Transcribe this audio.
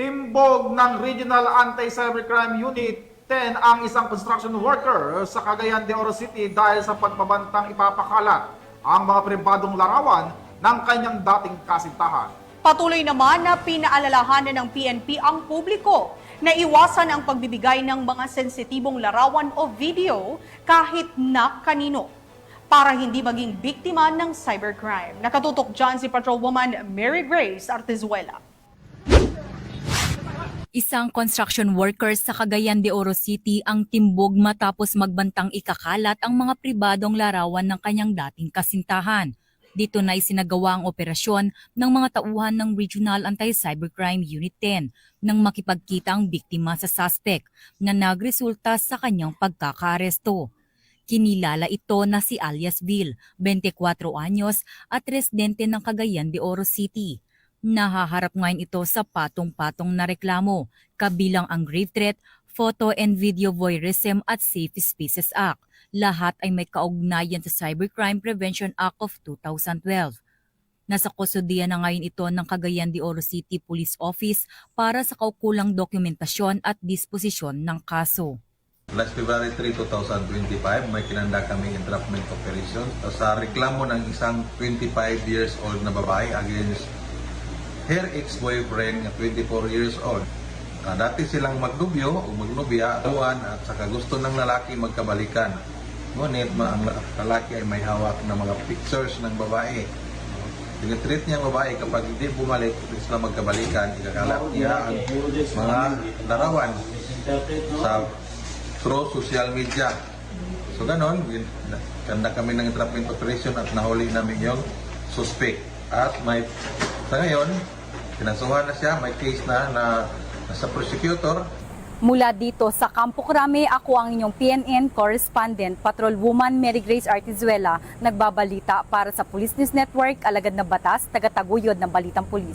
Timbog ng Regional Anti-Cybercrime Unit 10 ang isang construction worker sa Cagayan de Oro City dahil sa pagbabantang ipapakalat ang mga pribadong larawan ng kanyang dating kasintahan. Patuloy naman na pinaalalahanan ng PNP ang publiko na iwasan ang pagbibigay ng mga sensitibong larawan o video kahit na kanino para hindi maging biktima ng cybercrime. Nakatutok dyan si Patrolwoman Mary Grace Artizuela. Isang construction worker sa Cagayan de Oro City ang timbog matapos magbantang ikakalat ang mga pribadong larawan ng kanyang dating kasintahan. Dito na isinagawa ang operasyon ng mga tauhan ng Regional Anti-Cybercrime Unit 10 nang makipagkita ang biktima sa suspect na nagresulta sa kanyang pagkakaaresto. Kinilala ito na si alias Bill, 24 anyos at residente ng Cagayan de Oro City. Nahaharap ngayon ito sa patong-patong na reklamo, kabilang ang grave threat, photo and video voyeurism at Safe Spaces Act. Lahat ay may kaugnayan sa Cybercrime Prevention Act of 2012. Nasa kustodiya na ngayon ito ng Cagayan de Oro City Police Office para sa kaukulang dokumentasyon at disposisyon ng kaso. Last February 3, 2025, may kinanda kaming entrapment operation sa reklamo ng isang 25 years old na babae against her ex-boyfriend na 24 years old. Dati silang magnubyo o magnubya, at saka gusto ng lalaki magkabalikan. Ngunit ang lalaki ay may hawak na mga pictures ng babae. Tinitreat niya ang babae kapag hindi bumalik, sila magkabalikan, ikakalat niya ang mga larawan sa through social media. So ganon, kanda kami ng entrapment operation at nahuli namin yung suspect. At may, sa ngayon, pinasuhan na siya, may case na sa prosecutor. Mula dito sa Campo Crame, ako ang inyong PNN correspondent, Patrolwoman Mary Grace Artizuela, nagbabalita para sa Police News Network, Alagad na Batas, tagataguyod ng Balitang Pulis.